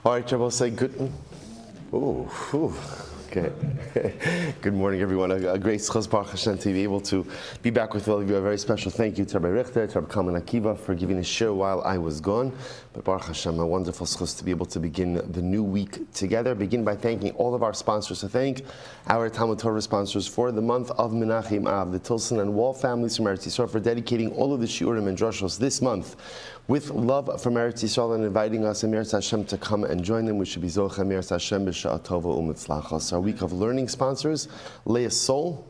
All right, Rabbi, say good. Okay. Good morning, everyone. A great schos Baruch Hashem to be able to be back with all of you. A very special thank you to Rabbi Richter, to Rabbi Kalman Akiva for giving a share while I was gone. But Baruch Hashem, a wonderful schos to be able to begin the new week together. Begin by thanking all of our sponsors. To thank our Talmud Torah sponsors for the month of Menachem Av, the Tilson and Wall families from Eretz Yisrael, for dedicating all of the shiurim and drushos this month with love from Eretz Yisrael and inviting us in Eretz Hashem to come and join them. We should be Zocha Eretz Hashem b'Sha'at Tova u'Mitzlachos. Our week of learning sponsors, Leah Sol,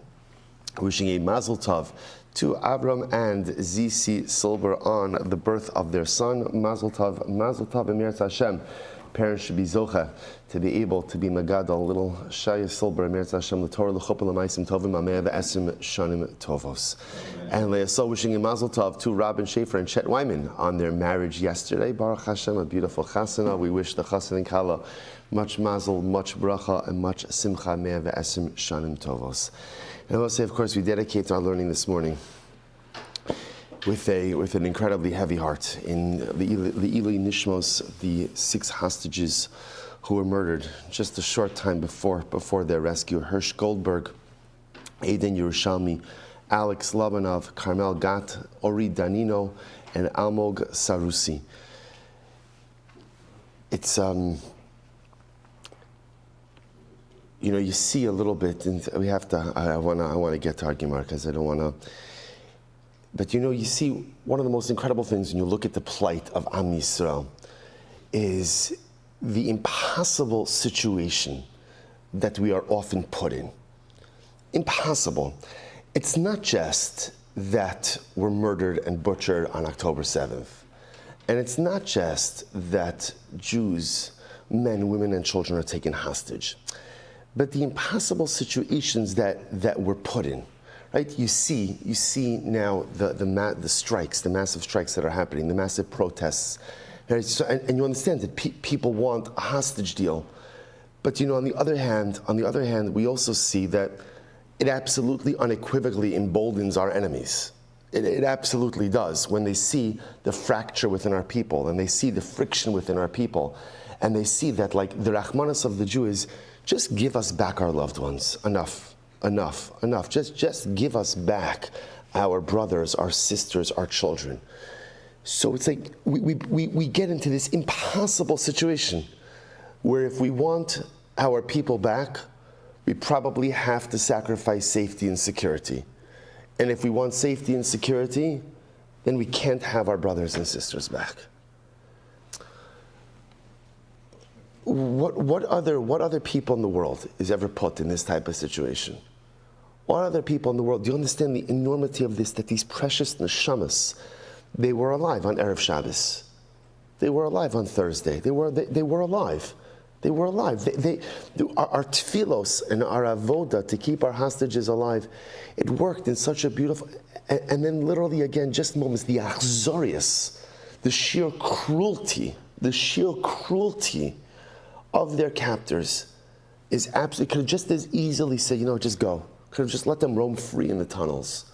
wishing a Mazel Tov to Abram and Zisi Silber on the birth of their son. Mazel Tov Eretz Hashem. Parents should be Zocha to be able to be Magadol, little Shaya Silber, Eretz Hashem, the Torah, L'chopel, L'maisim Tovim, Ameh, V'esim, Shanim Tovos. And Leah Sol wishing a Mazel Tov to Robin Schaefer and Chet Wyman on their marriage yesterday. Baruch Hashem, a beautiful chasana. We wish the chassan and kala much mazel, much bracha, and much simcha, Ameh, V'esim, Shanim Tovos. And I will say, of course, we dedicate our learning this morning with an incredibly heavy heart in the Ilui Nishmos, the 6 hostages who were murdered just a short time before their rescue. Hirsch Goldberg, Aiden Yerushalmi, Alex Labanov, Carmel Gat, Ori Danino, and Almog Sarusi. It's you see a little bit, and we have to. I want to get to our Gemara because I don't want to. But you see one of the most incredible things when you look at the plight of Am Yisrael is the impossible situation that we are often put in. Impossible. It's not just that we're murdered and butchered on October 7th. And it's not just that Jews, men, women, and children are taken hostage. But the impossible situations that we're put in. Right? You see now the strikes, the massive strikes that are happening, the massive protests, right? So, and you understand that people want a hostage deal, but on the other hand, we also see that it absolutely, unequivocally emboldens our enemies. It absolutely does when they see the fracture within our people, and they see the friction within our people, and they see that like the Rachmanas of the Jew is just give us back our loved ones. Enough. Just give us back our brothers, our sisters, our children. So it's like we get into this impossible situation where if we want our people back, we probably have to sacrifice safety and security. And if we want safety and security, then we can't have our brothers and sisters back. What other people in the world is ever put in this type of situation? What other people in the world? Do you understand the enormity of this? That these precious neshamas, they were alive on Erev Shabbos. They were alive on Thursday. They were alive. They were alive. Our tefillos and our avoda to keep our hostages alive, it worked in such a beautiful. And then literally again, just moments, the achzorius, the sheer cruelty of their captors is absolutely, could have just as easily said, just go. Could have just let them roam free in the tunnels.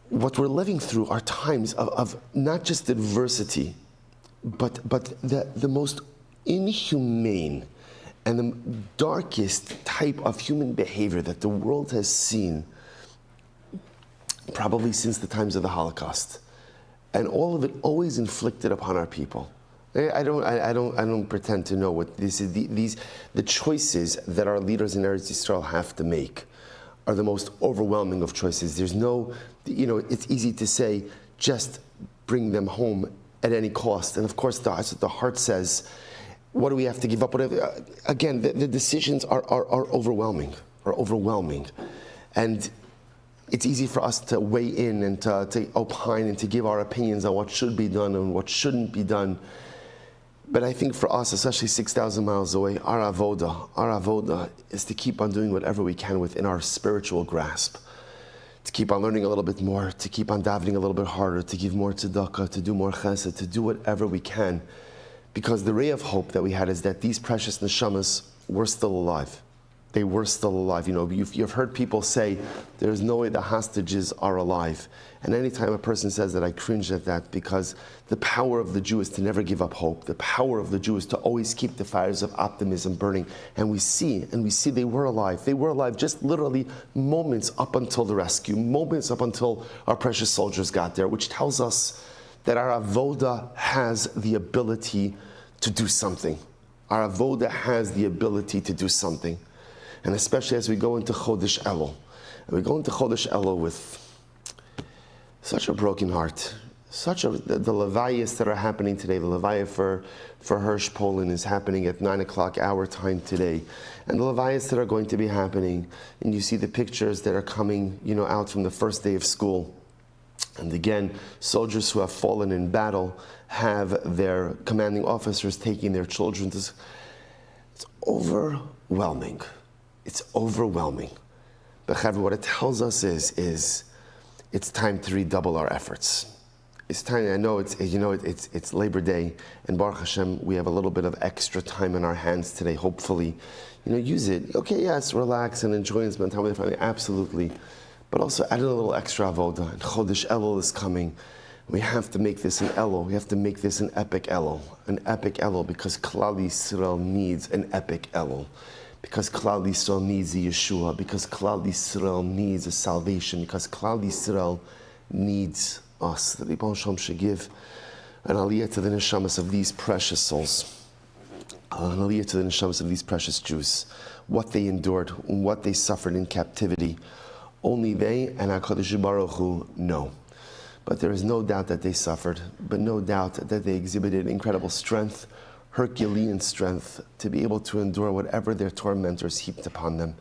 What we're living through are times of not just adversity, but the most inhumane and the darkest type of human behavior that the world has seen probably since the times of the Holocaust. And all of it always inflicted upon our people. I don't pretend to know what this is. The choices that our leaders in Eretz Yisrael have to make are the most overwhelming of choices. There's no, it's easy to say, just bring them home at any cost. And of course, that's what the heart says. What do we have to give up? Whatever. Again, the decisions are overwhelming. And it's easy for us to weigh in and to opine and to give our opinions on what should be done and what shouldn't be done. But I think for us, especially 6,000 miles away, our avoda is to keep on doing whatever we can within our spiritual grasp, to keep on learning a little bit more, to keep on davening a little bit harder, to give more tzedakah, to do more chesed, to do whatever we can, because the ray of hope that we had is that these precious neshamas were still alive. they were still alive. You've heard people say, there's no way the hostages are alive. And anytime a person says that, I cringe at that, because the power of the Jew is to never give up hope. The power of the Jew is to always keep the fires of optimism burning. And we see they were alive. They were alive just literally moments up until the rescue, moments up until our precious soldiers got there, which tells us that our avoda has the ability to do something. Our avoda has the ability to do something. And especially as we go into Chodesh Elul. And we go into Chodesh Elul with such a broken heart. The Levayas that are happening today, the Levaya for Hirsch Poland is happening at 9 o'clock our time today. And the Levayas that are going to be happening, and you see the pictures that are coming, out from the first day of school. And again, soldiers who have fallen in battle have their commanding officers taking their children to. It's overwhelming. It's overwhelming. But Chavre, what it tells us is it's time to redouble our efforts. It's time. I know it's Labor Day, and Baruch Hashem, we have a little bit of extra time in our hands today. Hopefully, use it. Okay, yes, relax and enjoy and spend time with your family. Absolutely. But also add in a little extra avoda. And Chodesh Elul is coming. We have to make this an Elul. We have to make this an epic Elul. An epic Elul, because Klal Yisrael needs an epic Elul. Because Klal Yisrael needs a Yeshua. Because Klal Yisrael needs a salvation. Because Klal Yisrael needs us. The Ribbon Shalom should give an aliyah to the neshamas of these precious souls. An aliyah to the neshamas of these precious Jews. What they endured, what they suffered in captivity. Only they and HaKadosh Baruch Hu know. But there is no doubt that they suffered, but no doubt that they exhibited incredible strength, Herculean strength, to be able to endure whatever their tormentors heaped upon them.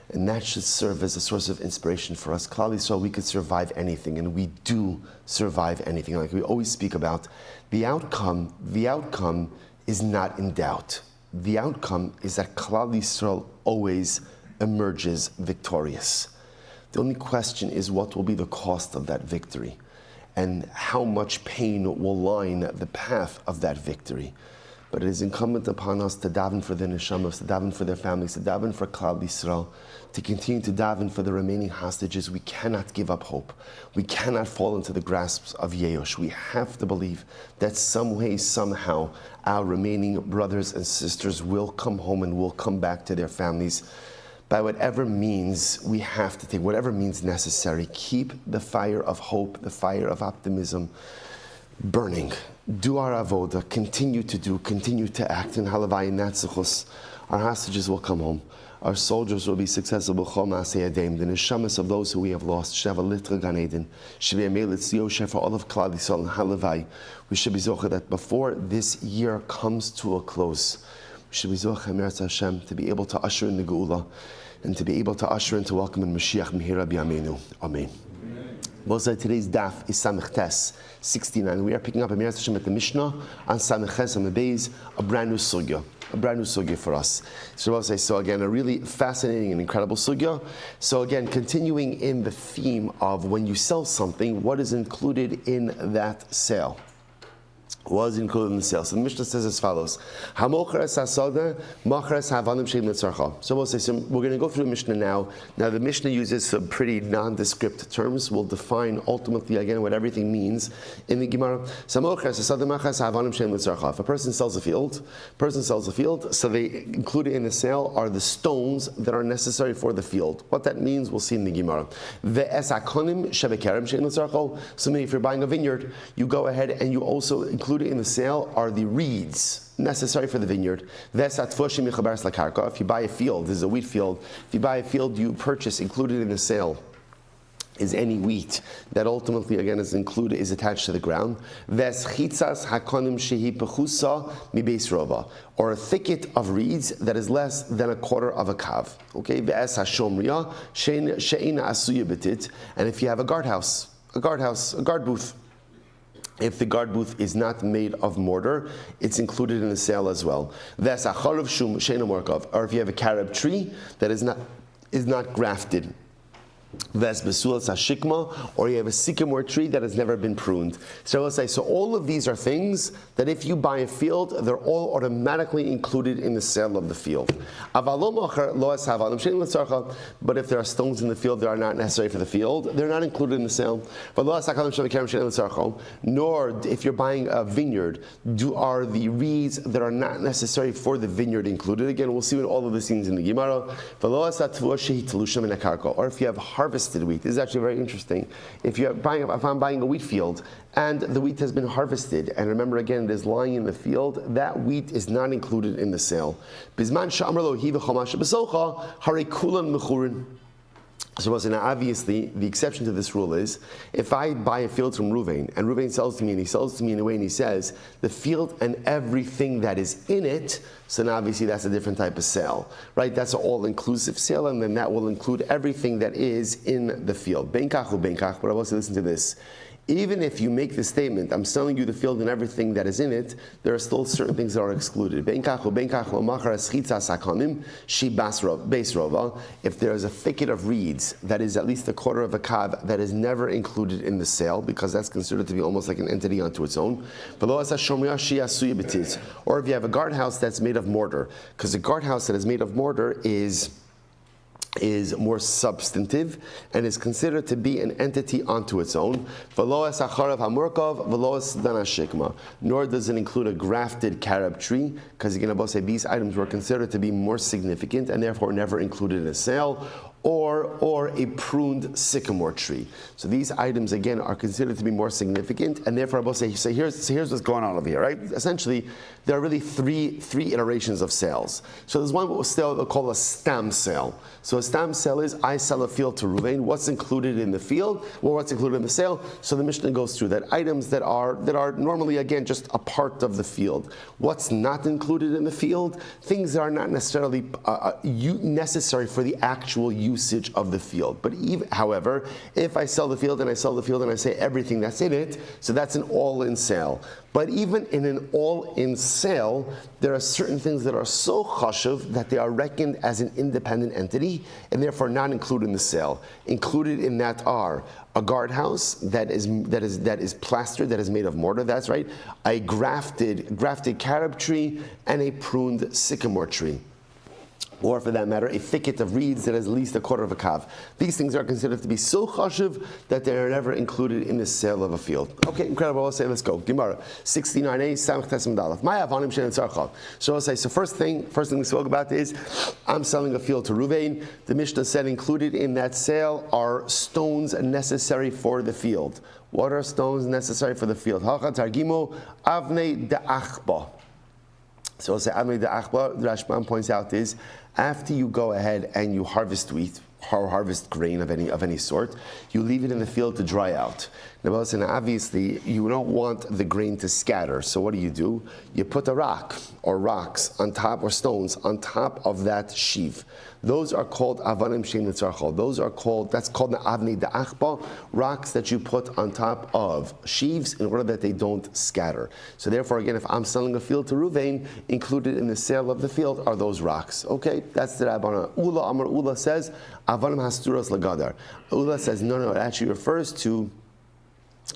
And that should serve as a source of inspiration for us. Klal Yisrael, we could survive anything, and we do survive anything. Like we always speak about, the outcome is not in doubt. The outcome is that Klal Yisrael always emerges victorious. The only question is, what will be the cost of that victory? And how much pain will line the path of that victory? But it is incumbent upon us to daven for the neshamas, to daven for their families, to daven for Klal Yisrael, to continue to daven for the remaining hostages. We cannot give up hope. We cannot fall into the grasps of Yeosh. We have to believe that some way, somehow, our remaining brothers and sisters will come home and will come back to their families. By whatever means we have to take, whatever means necessary, keep the fire of hope, the fire of optimism burning. Do our avoda, continue to act in halavai natzuchus. Our hostages will come home. Our soldiers will be successful. The neshamas of those who we have lost. Sheva litra gan eden. Shevei melitz yosher for all of Klal Yisrael and halavai. We should be zocher that before this year comes to a close, we should be zocher Meretz Hashem to be able to usher in the Geula and to be able to usher in to welcome in Mashiach Mihira B'Yameinu. Amen. Also, today's daf is Samech Tes 69. We are picking up a Meretz Hashem at the Mishnah on Samech Ches and Beis, a brand new sugya for us. So again, a really fascinating and incredible sugya. So again, continuing in the theme of when you sell something, what is included in that sale? Was included in the sale. So the Mishnah says as follows: So we'll say, we're going to go through the Mishnah now. Now the Mishnah uses some pretty nondescript terms. We'll define ultimately again what everything means in the Gemara. If a person sells a field, so they included in the sale are the stones that are necessary for the field. What that means, we'll see in the Gemara. So maybe if you're buying a vineyard, you go ahead and you also include in the sale are the reeds necessary for the vineyard. If you buy a field, this is a wheat field. If you buy a field, you purchase, included in the sale is any wheat that ultimately again is attached to the ground. Or a thicket of reeds that is less than a quarter of a kav. Okay, and if you have a guard booth. If the guard booth is not made of mortar, it's included in the sale as well. Or if you have a carob tree that is not grafted. Vesbesulas hashikma, or you have a sycamore tree that has never been pruned. So let's say, so all of these are things that if you buy a field, they're all automatically included in the sale of the field. But if there are stones in the field that are not necessary for the field, they're not included in the sale. Nor if you're buying a vineyard, are the reeds that are not necessary for the vineyard included. Again, we'll see what all of this means in the Gemara. Or if you have harvested wheat. This is actually very interesting. If I'm buying a wheat field and the wheat has been harvested, and remember again, it is lying in the field, that wheat is not included in the sale. So now obviously, the exception to this rule is, if I buy a field from Ruvain, and Ruvain sells to me, and he sells to me in a way, and he says, the field and everything that is in it, so now obviously that's a different type of sale, right? That's an all-inclusive sale, and then that will include everything that is in the field. Benkach u benkach, but I want to listen to this. Even if you make the statement, I'm selling you the field and everything that is in it, there are still certain things that are excluded. If there is a thicket of reeds that is at least a quarter of a kav that is never included in the sale, because that's considered to be almost like an entity unto its own. Or if you have a guardhouse that's made of mortar, because a guardhouse that is made of mortar is more substantive and is considered to be an entity unto its own. Nor does it include a grafted carob tree, because you're going to say these items were considered to be more significant and therefore never included in a sale. Or a pruned sycamore tree. So these items again are considered to be more significant, and therefore I will say, here's what's going on over here, right? Essentially, there are really three iterations of sales. So there's one what we'll call a stam sale. So a stam sale is, I sell a field to Ruvain. What's included in the field? Well, what's included in the sale? So the Mishnah goes through that. Items that are normally again just a part of the field. What's not included in the field? Things that are not necessarily necessary for the actual usage of the field. But however, if I sell the field and I say everything that's in it, so that's an all-in sale. But even in an all-in sale, there are certain things that are so chashuv that they are reckoned as an independent entity and therefore not included in the sale. Included in that are a guardhouse that is plastered, that is made of mortar, that's right, a grafted carob tree, and a pruned sycamore tree. Or for that matter, a thicket of reeds that is at least a quarter of a kav. These things are considered to be so chashuv that they are never included in the sale of a field. Okay, incredible. I'll say, let's go. Gemara 69a Samach Tesam Dalaf. My avanim she'en tzarcha. So I'll say, so first thing we spoke about is, I'm selling a field to Ruvain. The Mishnah said included in that sale are stones necessary for the field. What are stones necessary for the field? Hacha targimo avnei de'achba. So I'll say avnei de'achba. The Rashbam points out is, after you go ahead and you harvest wheat or harvest grain of any sort, you leave it in the field to dry out. Now listen, obviously you don't want the grain to scatter, so what do? You put a rock or rocks on top, or stones on top of that sheaf. Those are called avanim shein letzarchol. That's called the avnei de'achba, rocks that you put on top of sheaves in order that they don't scatter. So therefore, again, if I'm selling a field to Ruvain, included in the sale of the field are those rocks. Okay, that's the Rabbana. Ula says, avanim hasturos lagadar. Ula says, no, it actually refers to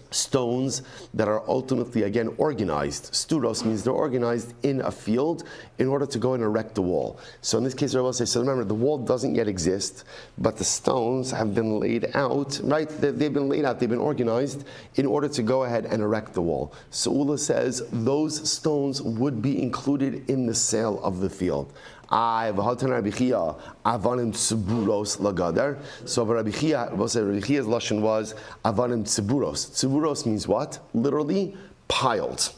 stones that are ultimately, again, organized. Sturos means they're organized in a field in order to go and erect the wall. So in this case, I will say, so remember, the wall doesn't yet exist, but the stones have been laid out, right? They've been laid out, they've been organized in order to go ahead and erect the wall. So Ula says those stones would be included in the sale of the field. So Rabbi Chia's lashon was avanim tziburos. Tziburos means what? Literally piled.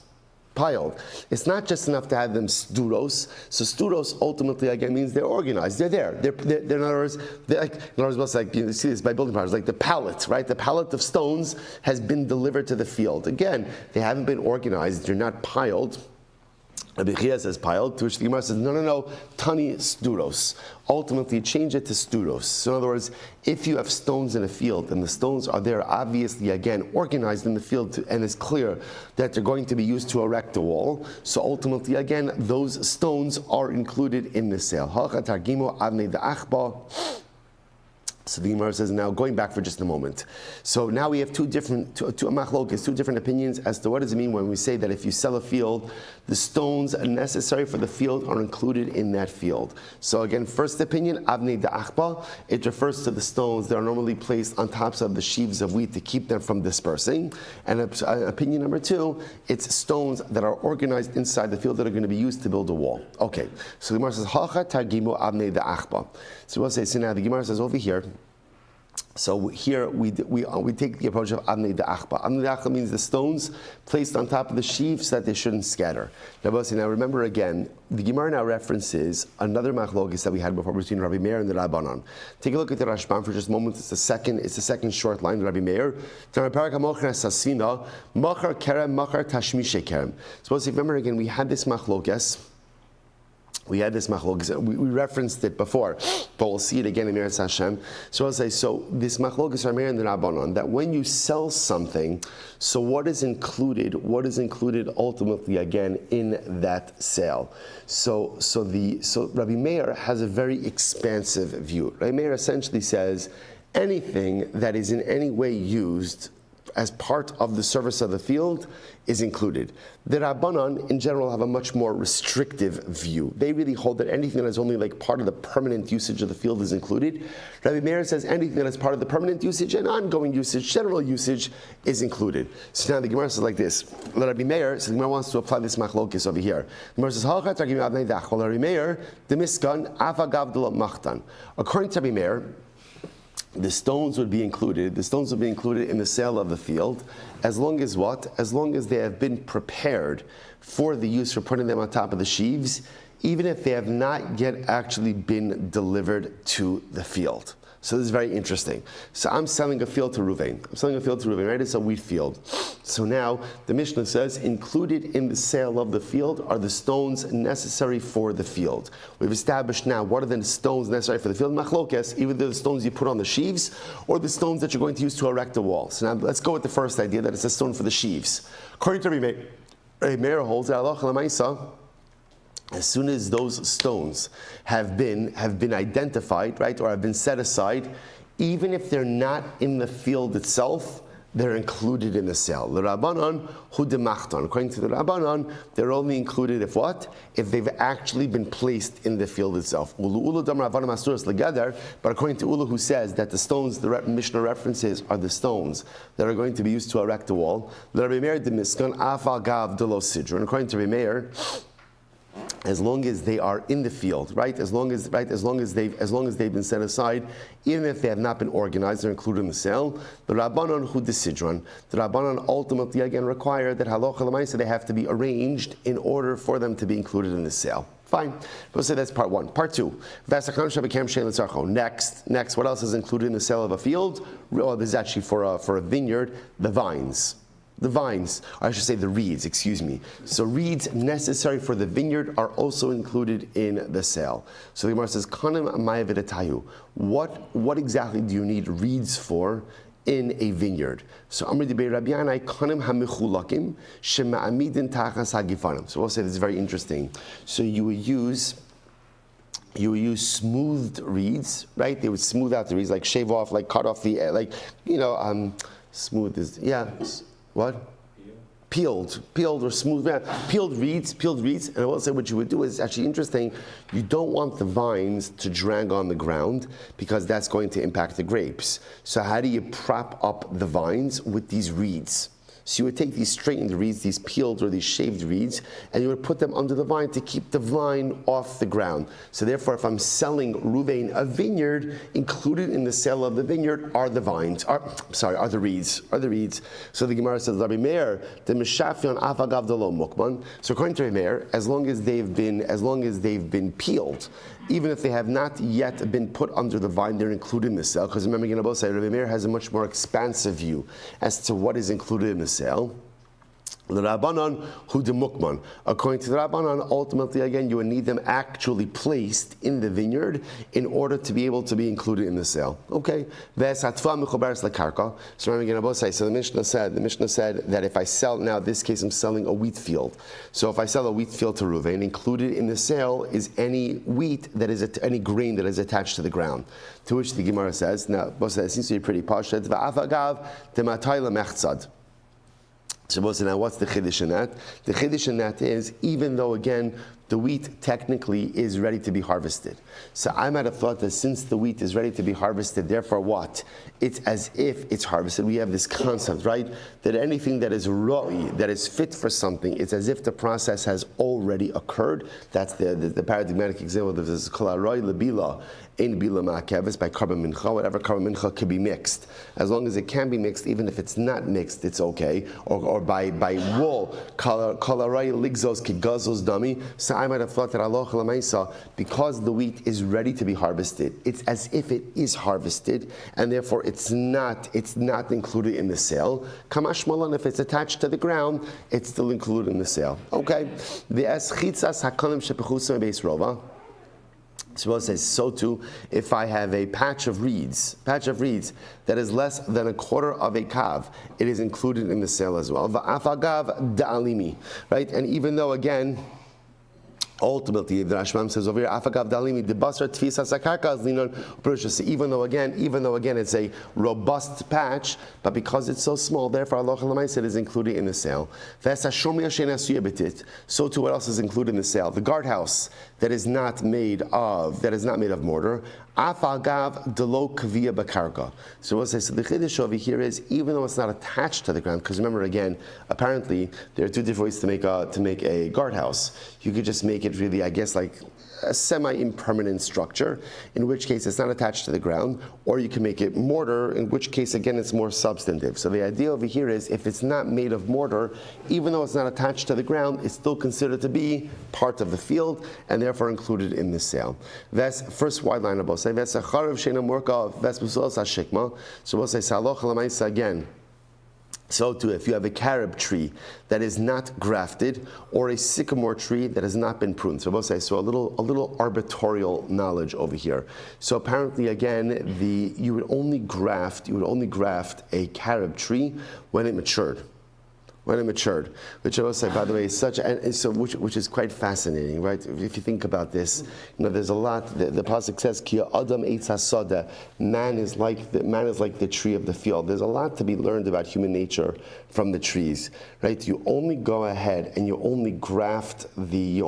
It's not just enough to have them sturos. So sturos ultimately again means they're organized. They're there. They're in other words, like you see this by building products, like the pallet, right? The pallet of stones has been delivered to the field. Again, they haven't been organized. They're not piled. Rabbi Chia says piled, to which the Gemara says, no, tani sturos. Ultimately, change it to sturos. So in other words, if you have stones in a field, and the stones are there obviously, again, organized in the field, and it's clear that they're going to be used to erect a wall, so ultimately, again, those stones are included in the sale. So the Gemara says, now going back for just a moment. So now we have two different opinions as to what does it mean when we say that if you sell a field, the stones necessary for the field are included in that field. So again, first opinion, avnei da'achba, it refers to the stones that are normally placed on tops of the sheaves of wheat to keep them from dispersing. And opinion number two, it's stones that are organized inside the field that are going to be used to build a wall. Okay, so the Gemara says, hacha targimu avnei da'achba. So we'll say, so now the Gemara says over here, so here we take the approach of avnei da'achba. Avnei da'achba means the stones placed on top of the sheaves so that they shouldn't scatter. Now remember again, the Gemara now references another machlokes that we had before between Rabbi Meir and the Rabbanan. Take a look at the Rashbam for just a moment. It's the second short line, Rabbi Meir. Suppose remember again, we had this machlokes. We referenced it before, but we'll see it again in Meretz Hashem. So I'll say, so this machlokes Rabbi Meir and the Rabbanan, that when you sell something, so what is included ultimately again in that sale? So Rabbi Meir has a very expansive view. Rabbi Meir essentially says anything that is in any way used as part of the service of the field is included. The Rabbanan, in general, have a much more restrictive view. They really hold that anything that is only like part of the permanent usage of the field is included. Rabbi Meir says anything that is part of the permanent usage and ongoing usage, general usage, is included. So now the Gemara says like this. Rabbi Meir, so the Gemara wants to apply this machlokes over here. The Gemara says, Rabbi Meir, the miskan, afagav de machtan. According to Rabbi Meir, the stones would be included in the sale of the field, as long as what? As long as they have been prepared for the use for putting them on top of the sheaves, even if they have not yet actually been delivered to the field. So this is very interesting. So I'm selling a field to Ruvain. Right? It's a wheat field. So now the Mishnah says included in the sale of the field are the stones necessary for the field. We've established now what are the stones necessary for the field. Machlokes, either the stones you put on the sheaves or the stones that you're going to use to erect a wall. So now let's go with the first idea that it's a stone for the sheaves. According to Rabbi Meir holds that halacha l'maisa, as soon as those stones have been identified, right, or have been set aside, even if they're not in the field itself, they're included in the sale. The Rabbanan hu demachtan. According to the Rabbanan, they're only included if what? If they've actually been placed in the field itself. Ulu dam Rabbanan masuras legather. But according to Ulu, who says that the stones the Mishnah references are the stones that are going to be used to erect a wall. The Rabbi Meir demiskan afal gav de lo sidron. According to Rabbi Meir, as long as they are in the field, right? As long as they've been set aside, even if they have not been organized, they're included in the sale. The Rabbanon hu desidron. The Rabbanon ultimately again require that halacha l'maisa they have to be arranged in order for them to be included in the sale. Fine. We'll say that's part one. Part two. Next, what else is included in the sale of a field? Well, this is actually for a vineyard, the vines. The vines, or I should say the reeds, excuse me. So reeds necessary for the vineyard are also included in the sale. So the Gemara says, Kanim amayavidatayu. What exactly do you need reeds for in a vineyard? So Amr Dibei Rabbi Yanai, Kanim hamichulakim shema'amidin tachas hagifanim. So we'll say this is very interesting. So you would use smoothed reeds, right? They would smooth out the reeds, like shave off, like cut off the, smooth is, yeah. What? Peeled or smooth. Peeled reeds. And I will say what you would do is actually interesting. You don't want the vines to drag on the ground because that's going to impact the grapes. So how do you prop up the vines? With these reeds. So you would take these straightened reeds, these peeled or these shaved reeds, and you would put them under the vine to keep the vine off the ground. So therefore, if I'm selling Ruvain a vineyard, included in the sale of the vineyard are the vines. Are the reeds. So the Gemara says, Rabbi Meir, the mishafion afagav delo mukman. So according to Rabbi Meir, as long as they've been peeled, even if they have not yet been put under the vine, they're included in the sale. Because remember, Rabbi Meir has a much more expansive view as to what is included in the sale. L'Rabbanan hu demukman. According to the Rabbanan, ultimately, again, you would need them actually placed in the vineyard in order to be able to be included in the sale. Okay. So remember again, so the Mishnah said that if I sell, now in this case I'm selling a wheat field. So if I sell a wheat field to Reuven, included in the sale is any wheat that is any grain that is attached to the ground. To which the Gemara says, now it seems to be pretty posh. So now what's the chiddush in that? The chiddush in that is, even though again the wheat technically is ready to be harvested. So I might have thought that since the wheat is ready to be harvested, therefore what? It's as if it's harvested. We have this concept, right? That anything that is ra'i, that is fit for something, it's as if the process has already occurred. That's the paradigmatic example of this. Kol ha'roi lebila ein bila ma'akeves, by carbon mincha. Whatever carbon mincha can be mixed. As long as it can be mixed, even if it's not mixed, it's okay. Or by wool, kol ha'roi ligzos kigazos dami. So I might have thought that Allah l'maisa, because the wheat is ready to be harvested, it's as if it is harvested, and therefore it's not included in the sale. Kamash malan, if it's attached to the ground, it's still included in the sale. Okay. The eschitzas hakalim shepechusa beis rova. So it says, so too, if I have a patch of reeds that is less than a quarter of a kav, it is included in the sale as well. Va'afagav da'alimi, right? And even though again, ultimately, the Rashbam says over here, "Afagav dalimi the Basra tfisa sakarkas linon u'perushas." Even though again, it's a robust patch, but because it's so small, therefore Allah L'maisa is included in the sale. So too, what else is included in the sale? The guardhouse that is not made of mortar. Afagav delo kavia bakarka. So we'll say, so the chiddush over here is, even though it's not attached to the ground, because remember again, apparently there are two different ways to make a guardhouse. You could just make it really, I guess, like a semi-impermanent structure, in which case it's not attached to the ground, or you can make it mortar, in which case again it's more substantive. So the idea over here is, if it's not made of mortar, even though it's not attached to the ground, it's still considered to be part of the field, and therefore included in the sale. That's first wide line of both. So we'll say saloch l'maisa again. So too, if you have a carob tree that is not grafted, or a sycamore tree that has not been pruned. So we'll say, so a little arbitorial knowledge over here. So apparently, again, you would only graft a carob tree when it matured. Which I will say, by the way, is which is quite fascinating, right? If you think about this, there's a lot. The pasuk says, "Ki adam eitz hasada," man is like the tree of the field. There's a lot to be learned about human nature from the trees, right? You only go ahead and you only graft the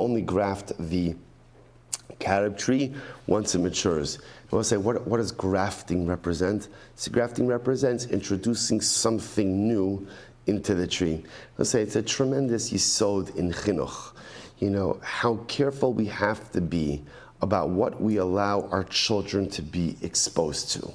carob tree once it matures. I will say, what does grafting represent? So grafting represents introducing something new into the tree. Let's say it's a tremendous yisod in chinuch. How careful we have to be about what we allow our children to be exposed to.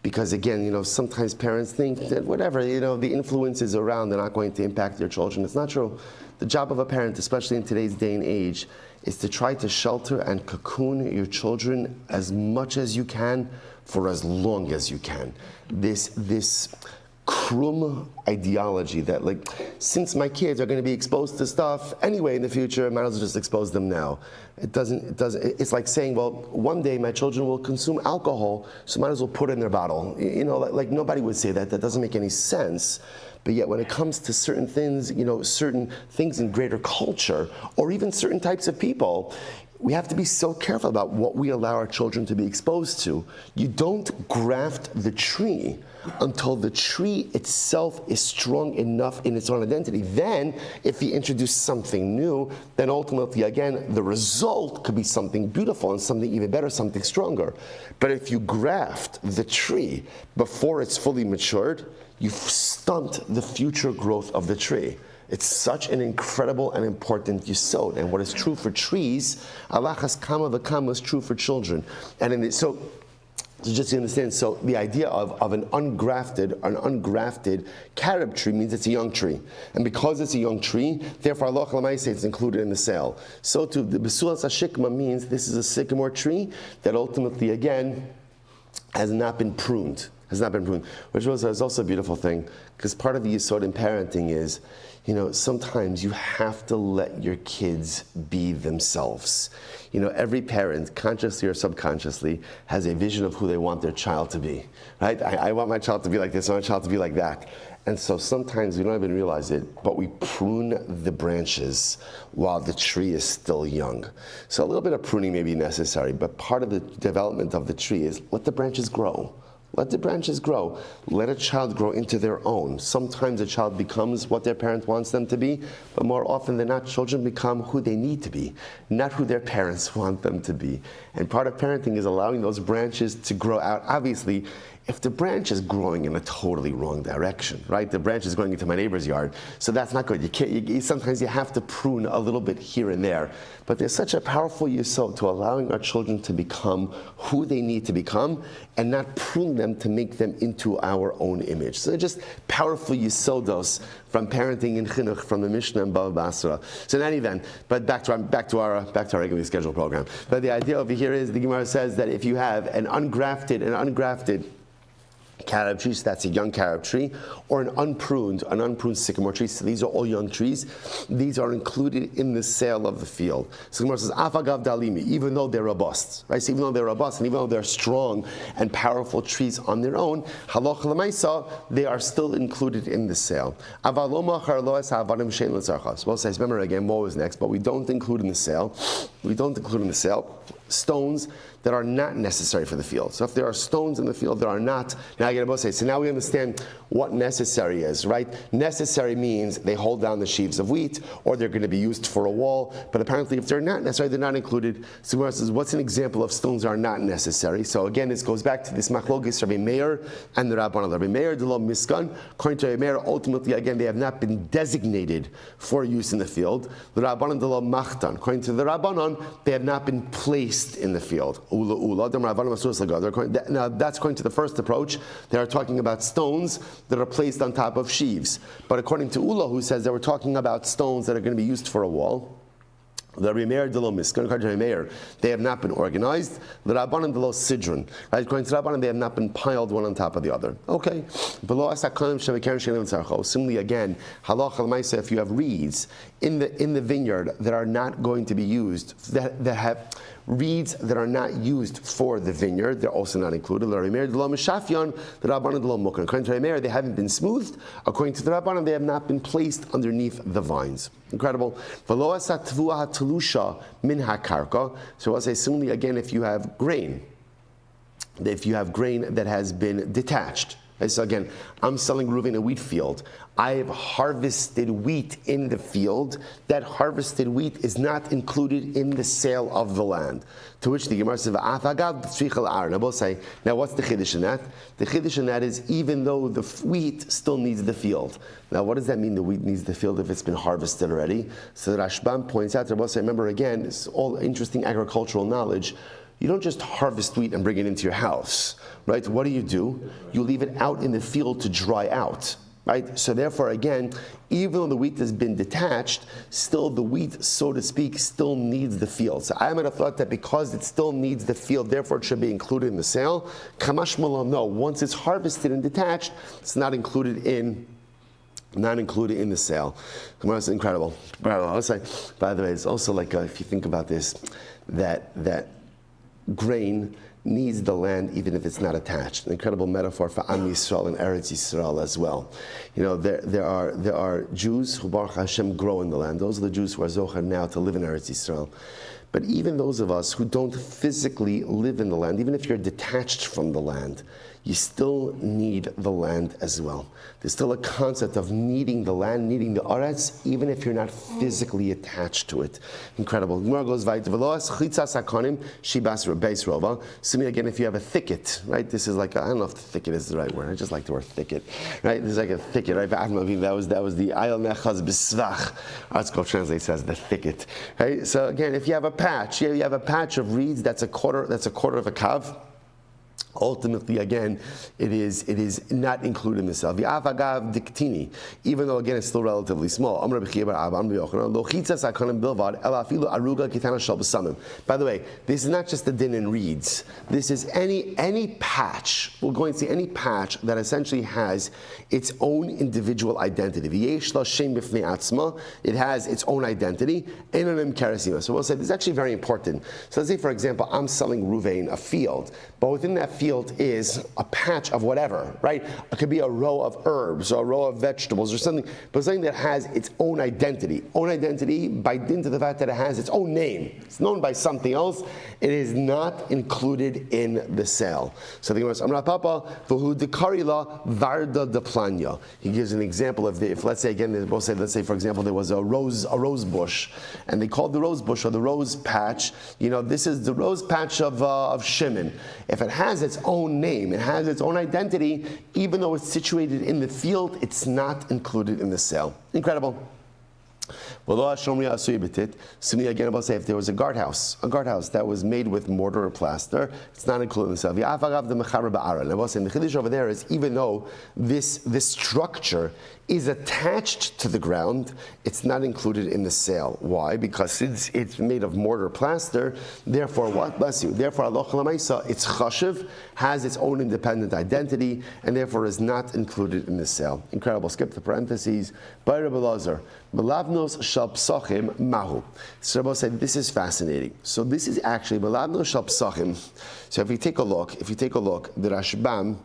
Because again, sometimes parents think that whatever, the influences around, they're not going to impact their children. It's not true. The job of a parent, especially in today's day and age, is to try to shelter and cocoon your children as much as you can for as long as you can. This krum ideology that, like, since my kids are going to be exposed to stuff anyway in the future, I might as well just expose them now. It's like saying, well, one day my children will consume alcohol, so might as well put it in their bottle. Like nobody would say that. That doesn't make any sense. But yet when it comes to certain things, certain things in greater culture, or even certain types of people, we have to be so careful about what we allow our children to be exposed to. You don't graft the tree until the tree itself is strong enough in its own identity. Then, if you introduce something new, then ultimately, again, the result could be something beautiful and something even better, something stronger. But if you graft the tree before it's fully matured, you stunt the future growth of the tree. It's such an incredible and important yisod. And what is true for trees, alachas kama v'kama, is true for children. And so just to understand, so the idea of an ungrafted carob tree means it's a young tree. And because it's a young tree, therefore Allah L'maisa it's included in the sale. So too, the besulas hashikma means this is a sycamore tree that ultimately, again, has not been pruned. has not been pruned. Which is also a beautiful thing, because part of the yesod in parenting is, sometimes you have to let your kids be themselves. Every parent, consciously or subconsciously, has a vision of who they want their child to be, right? I want my child to be like this, I want my child to be like that. And so sometimes we don't even realize it, but we prune the branches while the tree is still young. So a little bit of pruning may be necessary, but part of the development of the tree is let the branches grow. Let the branches grow. Let a child grow into their own. Sometimes a child becomes what their parent wants them to be, but more often than not, children become who they need to be, not who their parents want them to be. And part of parenting is allowing those branches to grow out. Obviously, if the branch is growing in a totally wrong direction, right? The branch is going into my neighbor's yard, so that's not good. Sometimes you have to prune a little bit here and there. But there's such a powerful yesod to allowing our children to become who they need to become and not prune them to make them into our own image. So they're just powerful yesodos from parenting and chinuch from the Mishnah and Bava Basra. So in any event, but back to our regularly scheduled program. But the idea over here is the Gemara says that if you have an ungrafted carob tree, so that's a young carob tree, or an unpruned sycamore tree. So these are all young trees. These are included in the sale of the field. So the Gemara says, Afagav dalimi, even though they're robust, right? So even though they're robust and even though they're strong and powerful trees on their own, halacha l'maisa, they are still included in the sale. Avaloma charloes ha'avadim shein l'tzarchas. Well, says, remember again, what was next? But we don't include in the sale. Stones that are not necessary for the field. So if there are stones in the field that are not, so now we understand what necessary is, right? Necessary means they hold down the sheaves of wheat, or they're going to be used for a wall, but apparently if they're not necessary, they're not included. So Gemara says, what's an example of stones that are not necessary? So again, this goes back to this machlokes Rabbi Meir and the Rabbanan. Rabbi Meir, the law miskan, according to Rabbi Meir, ultimately, again, they have not been designated for use in the field. The Rabbanan, the law machtan, according to the Rabbanan, they have not been placed in the field. Now that's according to the first approach. They are talking about stones that are placed on top of sheaves. But according to Ula, who says that we're talking about stones that are going to be used for a wall, the Rimeir de lo Miskan, according to Rimeir, they have not been organized. The Rabbanan de lo Sidron, right? According to Rabbanan, they have not been piled one on top of the other. Okay. Similarly, again, halacha l'maisa, if you have reeds in the vineyard that are not going to be used, that have reeds that are not used for the vineyard, they're also not included. The Rabbanan de lo Mukan. According to Rimeir, they haven't been smoothed. According to the Rabbanan, they have not been placed underneath the vines. Incredible. So I'll say similarly again, if you have grain that has been detached. So again, I'm selling Reuven a wheat field. I have harvested wheat in the field. That harvested wheat is not included in the sale of the land. To which the Gemara says, I will say, now what's the chiddush in that? The chiddush in that is even though the wheat still needs the field. Now what does that mean, the wheat needs the field, if it's been harvested already? So the Rashbam points out, I will say, remember again, it's all interesting agricultural knowledge. You don't just harvest wheat and bring it into your house, right? What do? You leave it out in the field to dry out, right? So therefore, again, even though the wheat has been detached, still the wheat, so to speak, still needs the field. So I might have thought that because it still needs the field, therefore it should be included in the sale. Kamash Malon, no. Once it's harvested and detached, it's not included in the sale. It's incredible. I'll say, by the way, it's also like, if you think about this, that grain needs the land even if it's not attached. An incredible metaphor for Am Yisrael and Eretz Yisrael as well. There are Jews who Baruch Hashem grow in the land. Those are the Jews who are zocher now to live in Eretz Yisrael. But even those of us who don't physically live in the land, even if you're detached from the land, you still need the land as well. There's still a concept of needing the land, needing the aretz, even if you're not physically attached to it. Incredible. Gemara goes weiter. Similarly, again, if you have a thicket, right? This is like, I don't know if the thicket is the right word. I just like the word thicket, right? This is like a thicket, right? That was the ayal nechaz b'svach. Article translates as the thicket, right? So again, if you have a patch, you have a patch of reeds that's a quarter of a kav. Ultimately, again, it is not included in the sale. V'avagav diktini, even though again it's still relatively small. By the way, this is not just the din in reeds. This is any patch. We're going to see any patch that essentially has its own individual identity. It has its own identity. So we'll say this is actually very important. So let's say, for example, I'm selling Ruvain a field, but within that field is a patch of whatever, right? It could be a row of herbs or a row of vegetables or something, but something that has its own identity. Own identity by dint of the fact that it has its own name. It's known by something else. It is not included in the sale. So the Gemara says, Amra Papa, v'hu dekarila varda de planya. He gives an example of if let's say again, let's say for example there was a rose bush, and they called the rose bush or the rose patch. This is the rose patch of Shimon. If it has its own name, it has its own identity, even though it's situated in the field, it's not included in the sale. Incredible. Similarly, again, about say if there was a guardhouse that was made with mortar or plaster, it's not included in the sale. And I will say the chiddush over there is even though this structure is attached to the ground, it's not included in the sale. Why? Because since it's made of mortar or plaster, therefore what? Bless you. Therefore, it's chashiv, has its own independent identity, and therefore is not included in the sale. Incredible. Skip the parentheses. By Rabbi Lazar, Malavnos shal psachim mahu. So Rabbi said, this is fascinating. So this is actually Malavnos shal psachim. So if you take a look, the Rashbam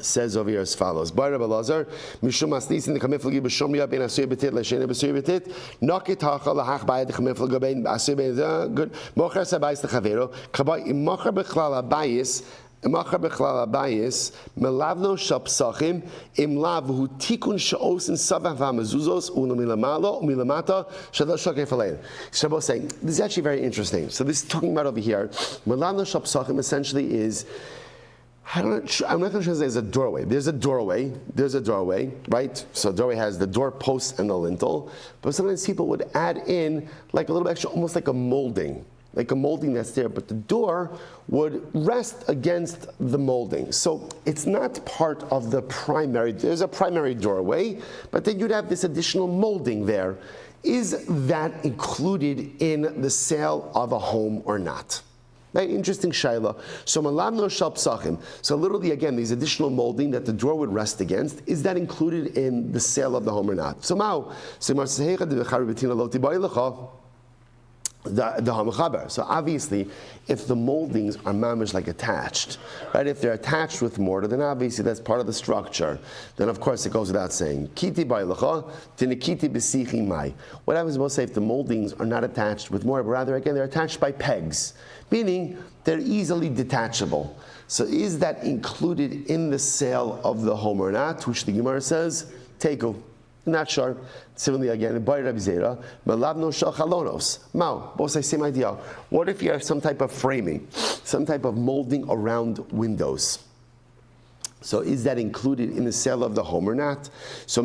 says over here as follows: By Rabbi Lazar, Mishum Asnisin the Kamiflagi B'Shomria Ben Asuy Betit Lashena B'Asuy Betit Nakit Hacha Lahach Bayad the Kamiflag Ben Asuy Ben Good Mocher Sabayis the Chavero Kabay Mocher Bechlal Abayis Mocher Bechlal Abayis Melavno Shapsachim Imlav Hu Tikun Shaosin Savah Vamazuzos Unamilamalo Milamata Shadal Shakei Falein. Shabbos saying this is actually very interesting. So this is talking about over here. Melavno Shapsachim essentially is, I'm not going to say there's a doorway. There's a doorway, right? So doorway has the doorpost and the lintel. But sometimes people would add in like a little extra, almost like a molding that's there. But the door would rest against the molding. So it's not part of the primary. There's a primary doorway, but then you'd have this additional molding there. Is that included in the sale of a home or not? Very interesting shaila. So malamno shal psachim. So literally, again, these additional molding that the door would rest against, is that included in the sale of the home or not? So mao. So obviously, if the moldings are mamish like attached, right? If they're attached with mortar, then obviously that's part of the structure. Then of course it goes without saying. Kiti bailacha, tinikiti besichi mai. What happens most say if the moldings are not attached with mortar, but rather again they're attached by pegs, meaning they're easily detachable. So is that included in the sale of the home or not? Which the Gemara says, teku. Not sure. Similarly, again, by Rabbi Zera, Melavno shal chalonos. Mao, both say same idea. What if you have some type of framing, some type of molding around windows? So is that included in the sale of the home or not? So I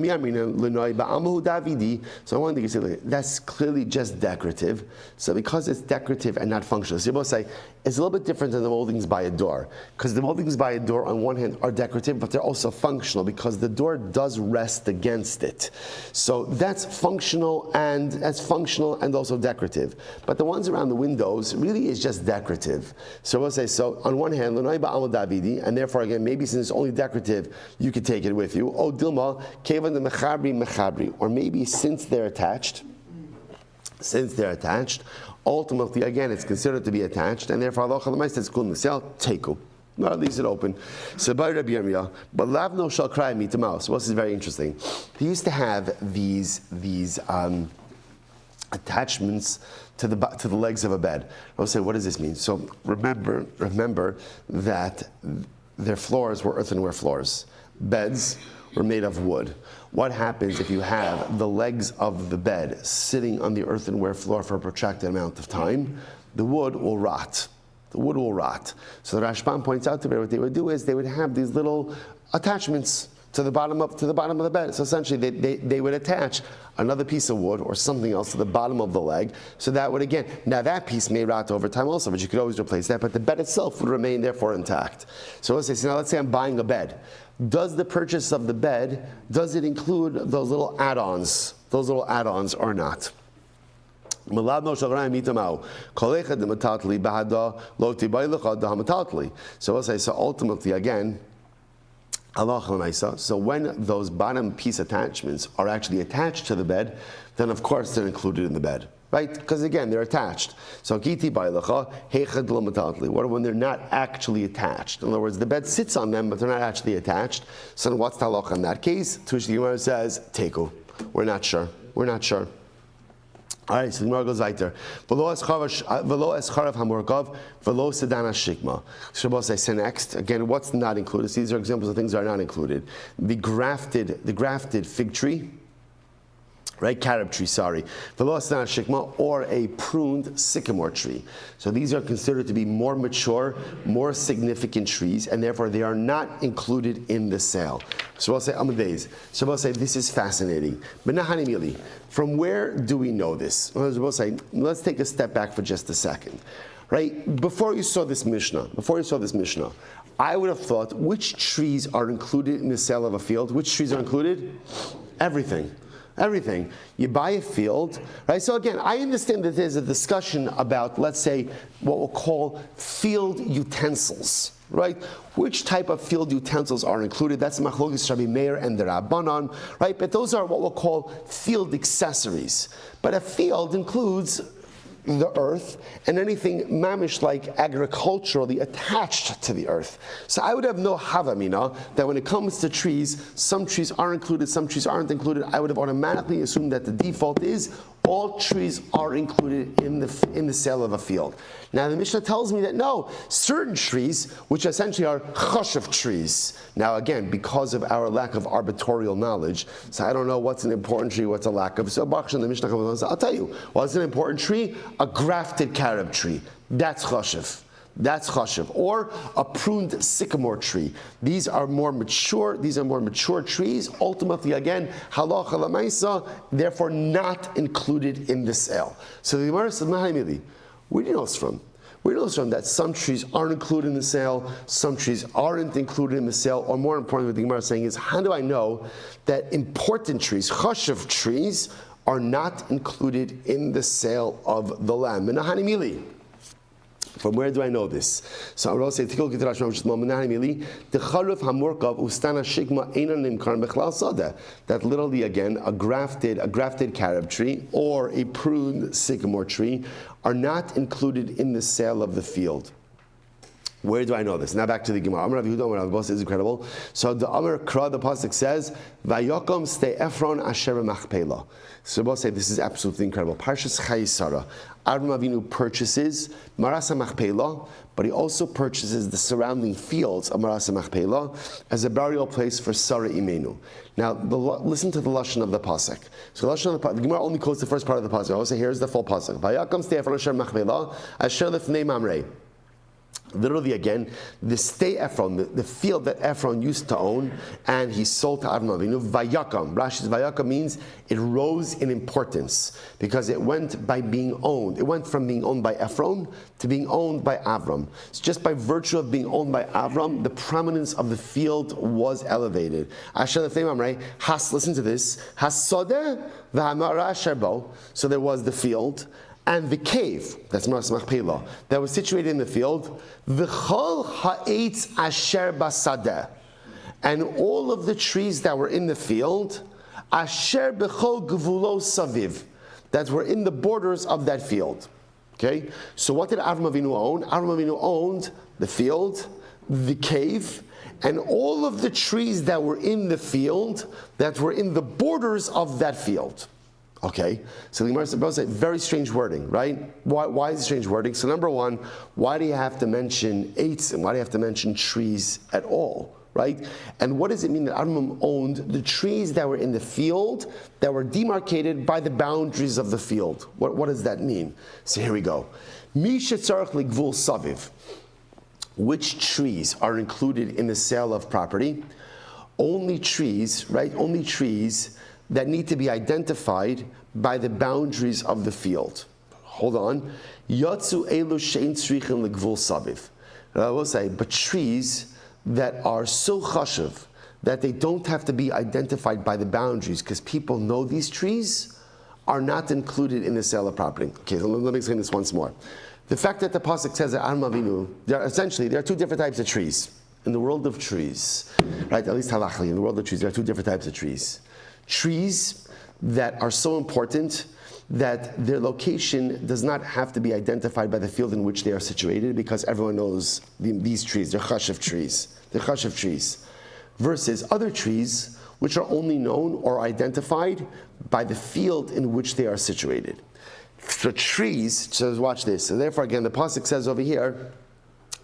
wanted to say that's clearly just decorative. So because it's decorative and not functional, so you both say it's a little bit different than the moldings by a door. Because the moldings by a door on one hand are decorative, but they're also functional because the door does rest against it. So that's functional and also decorative. But the ones around the windows really is just decorative. So we'll say, so on one hand, and therefore again, maybe since it's only decorative, you could take it with you. Oh, Dilma, Kevan the Mechabri, or maybe since they're attached, ultimately again it's considered to be attached, and therefore Allah says good in the sale, teku. Not leaves it open. So by Rabbi Yirmiyah, but lavno shall cry me to mouse. Well, this is very interesting. He used to have these attachments to the legs of a bed. I'll say, what does this mean? So remember that their floors were earthenware floors. Beds were made of wood. What happens if you have the legs of the bed sitting on the earthenware floor for a protracted amount of time? The wood will rot. So the Rashbam points out to me what they would do is they would have these little attachments to the bottom of the bed. So essentially, they would attach another piece of wood or something else to the bottom of the leg. So that would again, now that piece may rot over time also, but you could always replace that. But the bed itself would remain therefore intact. So let's say, now let's say I'm buying a bed. Does the purchase of the bed, does it include those little add-ons? Those little add-ons or not? So let's say, so ultimately again, so when those bottom piece attachments are actually attached to the bed, then of course they're included in the bed, right? Because again, they're attached. So what when they're not actually attached? In other words, the bed sits on them, but they're not actually attached. So then what's the halacha in that case? Tush the Gemara says, Teku. We're not sure. We're not sure. All right, so the Gemara goes weiter. V'lo escharav hamorkav, v'lo sedana shikma. Shabbos I say next. Again, what's not included? So these are examples of things that are not included. The grafted fig tree, right? Carob tree, sorry. V'lo sedana shikma, or a pruned sycamore tree. So these are considered to be more mature, more significant trees, and therefore they are not included in the sale. So I'll say Amadeus. So I'll say this is fascinating. But Nahanimili, from where do we know this? We'll say, let's take a step back for just a second. Right? Before you saw this Mishnah, I would have thought which trees are included in the sale of a field? Which trees are included? Everything. You buy a field, right? So again, I understand that there's a discussion about, let's say, what we'll call field utensils, right? Which type of field utensils are included? That's Machlokes Rabbi Meir and the Rabbanon, right? But those are what we'll call field accessories. But a field includes the earth and anything mamish like agriculturally attached to the earth. So I would have no havamina that when it comes to trees, some trees are included, some trees aren't included. I would have automatically assumed that the default is all trees are included in the sale of a field. Now the Mishnah tells me that no, certain trees, which essentially are chashav trees. Now again, because of our lack of arbitorial knowledge, so I don't know what's an important tree, what's a lack of. So the Mishnah comes and says, I'll tell you, what's an important tree? A grafted carob tree. That's chashav. Or a pruned sycamore tree. These are more mature trees. Ultimately, again, halacha lamaisa, therefore not included in the sale. So the Gemara says, Mahaimili, where do you know this from? Where do you know this from that some trees aren't included in the sale, some trees aren't included in the sale, or more importantly, what the Gemara is saying is, how do I know that important trees, chashav trees, are not included in the sale of the land? Menahanimili. From where do I know this? So I will say, that literally again, a grafted carob tree or a pruned sycamore tree are not included in the sale of the field. Where do I know this? Now back to the Gemara. Amar Rav Yehuda, Amar Rav Bossi is incredible. So the Amar Kra, the pasuk says, "Vayokom ste Ephron asher machpelah." So we'll say this is absolutely incredible. Parshas Chayisara, Avram Avinu purchases Marasa Machpelah, but he also purchases the surrounding fields of Marasa Machpelah as a burial place for Sarah Imenu. Now, listen to the lashon of the pasuk. So the lashon of the Gemara only quotes the first part of the pasuk. I will say here's the full pasuk. Vayokom ste Ephron asher machpelah asher lefnei Mamrei. Literally again, the stay Ephron, the field that Ephron used to own, and he sold to Avram Avinu. Vayakam. Rashi's Vayakam means it rose in importance because it went by being owned. It went from being owned by Ephron to being owned by Avram. So just by virtue of being owned by Avram, the prominence of the field was elevated. Asher lefnei Mamrei. Listen to this. Hasodeh v'hamara sherbo. So there was the field. And the cave, that's Maras Machpelah, that was situated in the field, v'chol ha'etz asher basadeh, and all of the trees that were in the field, asher b'chol gvulo saviv, that were in the borders of that field. Okay, so what did Avram Avinu own? Avram Avinu owned the field, the cave, and all of the trees that were in the field, that were in the borders of that field. Okay, so the Gemara says very strange wording, right? Why is it strange wording? So number one, why do you have to mention eitzim? Why do you have to mention trees at all, right? And what does it mean that Avram owned the trees that were in the field that were demarcated by the boundaries of the field? What does that mean? So here we go. Mi shetzarach ligvul saviv. Which trees are included in the sale of property? only trees, right? Only trees that need to be identified by the boundaries of the field. Hold on. Yatsu elu shein tzrichin legvul saviv. I will say, but trees that are so chashuv that they don't have to be identified by the boundaries because people know these trees are not included in the sale of property. Okay, so let me explain this once more. The fact that the pasuk says that Adam Avinu, there are two different types of trees in the world of trees, right? At least halachically, in the world of trees, there are two different types of trees. Trees that are so important that their location does not have to be identified by the field in which they are situated because everyone knows these trees. They're chashuv trees. They're chashuv trees. Versus other trees which are only known or identified by the field in which they are situated. So trees, so watch this. So therefore, again, the pasuk says over here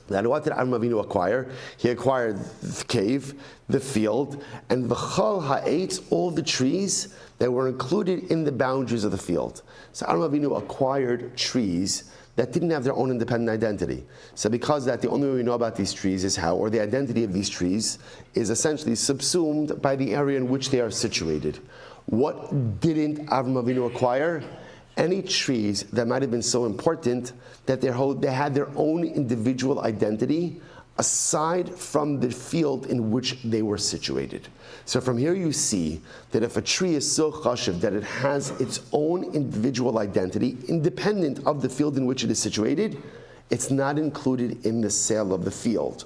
that what did Adam Avinu acquire? He acquired the cave, the field, and v'chal ha'etz, all the trees that were included in the boundaries of the field. So Adam Avinu acquired trees that didn't have their own independent identity. So because that, the only way we know about these trees is how, or the identity of these trees is essentially subsumed by the area in which they are situated. What didn't Avram Avinu acquire? Any trees that might have been so important that they had their own individual identity aside from the field in which they were situated. So from here you see that if a tree is so chashuv that it has its own individual identity, independent of the field in which it is situated, it's not included in the sale of the field.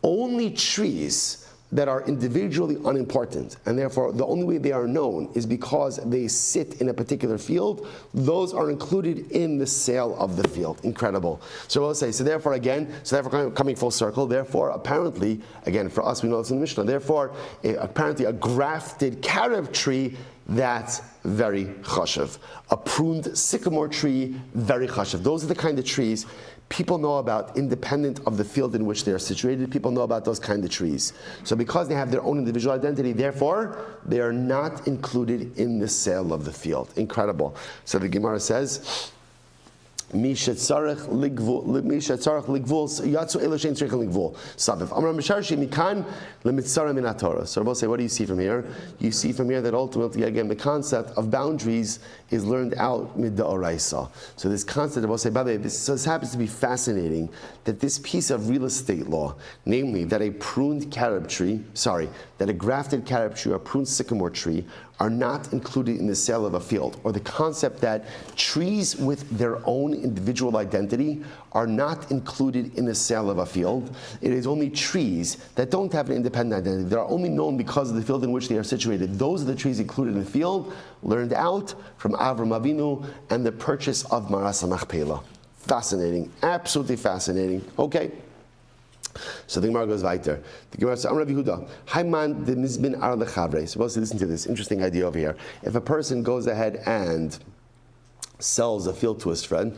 Only trees that are individually unimportant, and therefore the only way they are known is because they sit in a particular field, those are included in the sale of the field. Incredible. So we'll say, so therefore coming full circle, therefore apparently, again for us we know this in the Mishnah, therefore apparently a grafted carob tree, that's very chashuv. A pruned sycamore tree, very chashuv. Those are the kind of trees people know about independent of the field in which they are situated. People know about those kind of trees. So because they have their own individual identity, therefore, they are not included in the sale of the field. Incredible. So the Gemara says, Misha tzarech ligvul yatsu elo shein tzarech ligvul saviv. Amar misharshi mikan lemitzara min haTorah. So we'll say, what do you see from here? You see from here that ultimately, again, the concept of boundaries is learned out mid da'oraisa. So this concept, we'll say, by the way, this happens to be fascinating that this piece of real estate law, namely that a grafted carob tree or a pruned sycamore tree are not included in the sale of a field, or the concept that trees with their own individual identity are not included in the sale of a field. It is only trees that don't have an independent identity, that are only known because of the field in which they are situated. Those are the trees included in the field, learned out from Avram Avinu and the purchase of Maras HaMachpelah. Fascinating, absolutely fascinating. Okay. So the Gemara goes weiter. The Gemara says, Rabbi Yehuda, Hayman de Mizbin Ar Lechavre. Supposed to listen to this interesting idea over here. If a person goes ahead and sells a field to his friend,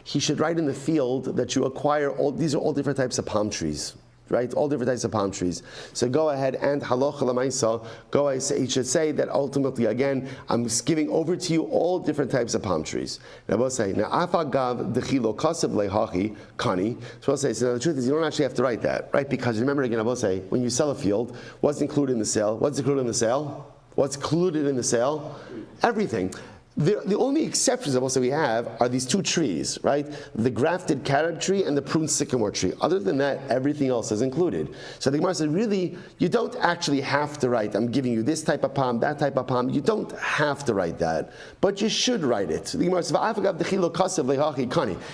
he should write in the field that you acquire these are all different types of palm trees. Right, all different types of palm trees. So go ahead and halacha l'maisa. You should say that ultimately, again, I'm giving over to you all different types of palm trees. Now we'll say, now afagav dechilo kasev lehachi kani. So we'll say, so the truth is, you don't actually have to write that, right? Because remember again, I will say, when you sell a field, what's included in the sale? What's included in the sale? What's included in the sale? Everything. The only exceptions also we have are these two trees, right? The grafted carob tree and the pruned sycamore tree. Other than that, everything else is included. So the Gemara said, really, you don't actually have to write, I'm giving you this type of palm, that type of palm. You don't have to write that, but you should write it. So the Gemara says,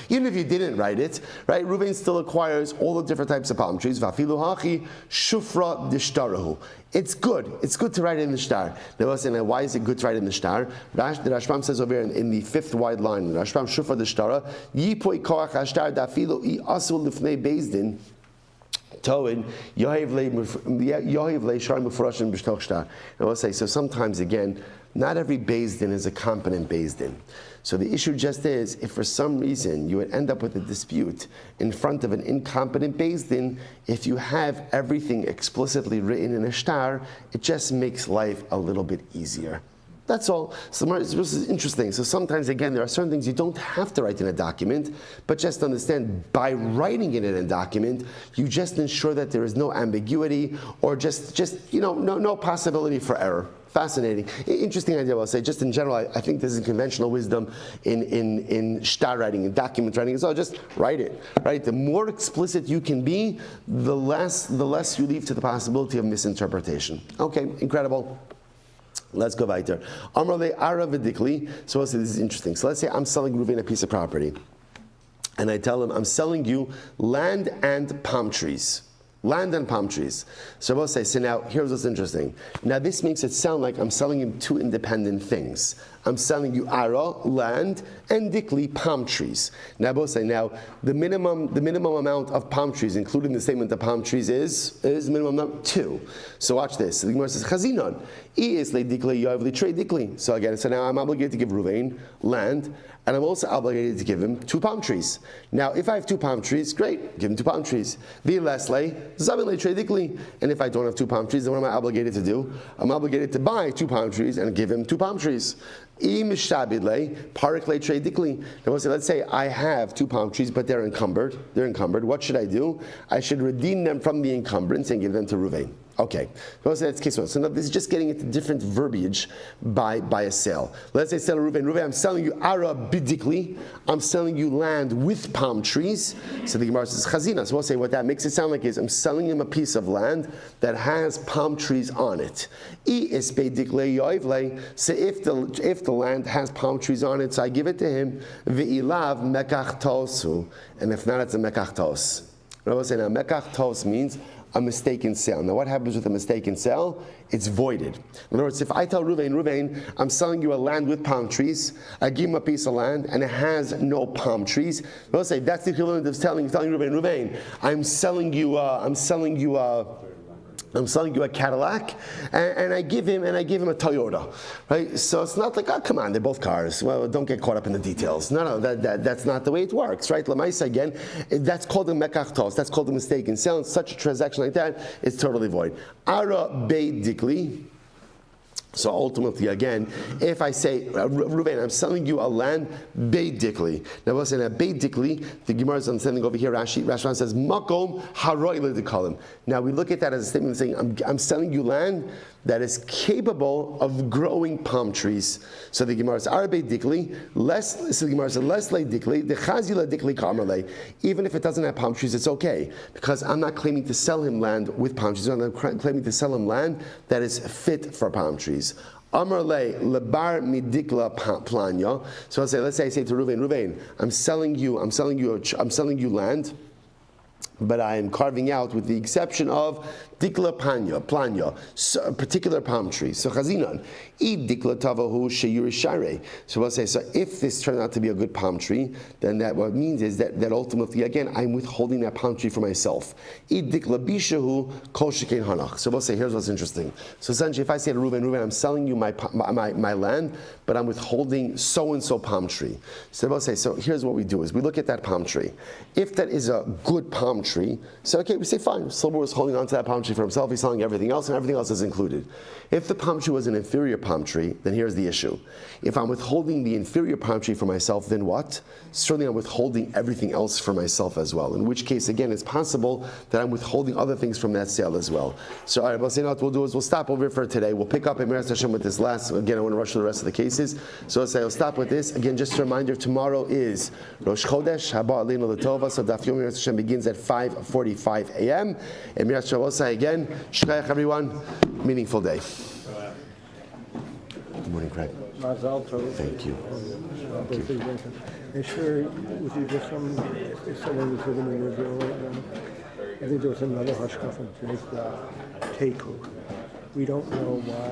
even if you didn't write it, right? Reuven still acquires all the different types of palm trees. It's good. It's good to write it in the shtar. Now, why is it good to write it in the shtar? The Rashbam says over here in the fifth wide line, Rashbam Shufra the Shtara, Yipoi Koach Hashtar Dafilu I Asul Lifnei Bezdin Toin Yohev Le Shar Mufrashim B'Shtoch Shtar. I will say, so sometimes again, not every Bezdin is a competent Bezdin. So the issue just is, if for some reason you would end up with a dispute in front of an incompetent Beis Din, if you have everything explicitly written in a shtar, it just makes life a little bit easier. That's all. So this is interesting. So sometimes, again, there are certain things you don't have to write in a document, but just understand by writing it in a document, you just ensure that there is no ambiguity or no possibility for error. Fascinating. Interesting idea, I'll say. Just in general, I think this is conventional wisdom in shtar writing, in document writing as well. Just write it. Right? The more explicit you can be, the less you leave to the possibility of misinterpretation. Okay, incredible. Let's go weiter. Amrle ara v'dikli. So this is interesting. So let's say I'm selling Reuven a piece of property, and I tell him I'm selling you land and palm trees. Land and palm trees. So we'll say, so now here's what's interesting. Now this makes it sound like I'm selling him two independent things. I'm selling you ara, land, and dikli, palm trees. Now we'll say, now the minimum amount of palm trees, including the statement of palm trees, is minimum number 2. So watch this. So the Gemara says, chazinon, is le dikli, yav li trade dikli. So again, so now I'm obligated to give Reuven land, and I'm also obligated to give him 2 palm trees. Now, if I have 2 palm trees, great, give him 2 palm trees. And if I don't have 2 palm trees, then what am I obligated to do? I'm obligated to buy 2 palm trees and give him 2 palm trees. Now let's say I have 2 palm trees, but they're encumbered. What should I do? I should redeem them from the encumbrance and give them to Reuven. Okay, so that's case 1. So now this is just getting into different verbiage by a sale. Let's say sell Reuven, I'm selling you ara bidikli. I'm selling you land with palm trees. So the Gemara says chazina. So we'll say what that makes it sound like is I'm selling him a piece of land that has palm trees on it. So if the land has palm trees on it, so I give it to him. Ve'ilav mekach tosu, and if not, it's a mekach tos. I will say now mekach tos means a mistaken sale. Now what happens with a mistaken sale? It's voided. In other words, if I tell Reuven, I'm selling you a land with palm trees, I give him a piece of land and it has no palm trees, we'll say that's the equivalent of telling Reuven, I'm selling you a Cadillac, and I give him a Toyota, right? So it's not like, oh, come on, they're both cars. Well, don't get caught up in the details. No, that's not the way it works, right? Lamaisa again, that's called a mekach tos. That's called a mistaken sale. And such a transaction like that is totally void. Ara beidikli. So ultimately, again, if I say, Reuven, I'm selling you a land beidikli. Now, we'll say that beidikli, the Gemara is understanding over here, Rashi says, makom haroi l'dikalim. Now, we look at that as a statement saying, I'm selling you land that is capable of growing palm trees. So the Gemara says, arbe dikli, less le dikli, the chazila dikli kamarle. Even if it doesn't have palm trees, it's okay. Because I'm not claiming to sell him land with palm trees. I'm claiming to sell him land that is fit for palm trees. Amarle lebar midikla planya. So let's say I say to Reuven, I'm selling you land, but I am carving out with the exception of dikla planya, so a particular palm tree. So chazinan, dikla tavahu sheyurishare. So we'll say, so if this turns out to be a good palm tree, then that what it means is that ultimately, again, I'm withholding that palm tree for myself. Dikla bishahu kol shekain hanach. So we'll say, here's what's interesting. So essentially, if I say to Reuven, I'm selling you my land, but I'm withholding so-and-so palm tree. So we'll say, so here's what we do is we look at that palm tree. If that is a good palm tree, so okay, we say fine, Silber is holding on to that palm tree for himself, he's selling everything else, and everything else is included. If the palm tree was an inferior palm tree, then here's the issue. If I'm withholding the inferior palm tree for myself, then what? Certainly I'm withholding everything else for myself as well, in which case, again, it's possible that I'm withholding other things from that sale as well. So, all right, we'll say what we'll do is we'll stop over here for today. We'll pick up Emirat Hashem with this last, again, I want to rush through the rest of the cases. So I'll say I'll stop with this. Again, just a reminder, tomorrow is Rosh Chodesh, Haba Aleinu L'Tova, so Daf Yomi Emirat Hashem begins at 5:45 a.m. Emirat Hashem will say again, Shkayach everyone, meaningful day. Good morning, Craig. Thank you. Thank you. And sure, with you just if someone was living in Israel right now, I think there was another Hashkafa, Teku. We don't know why.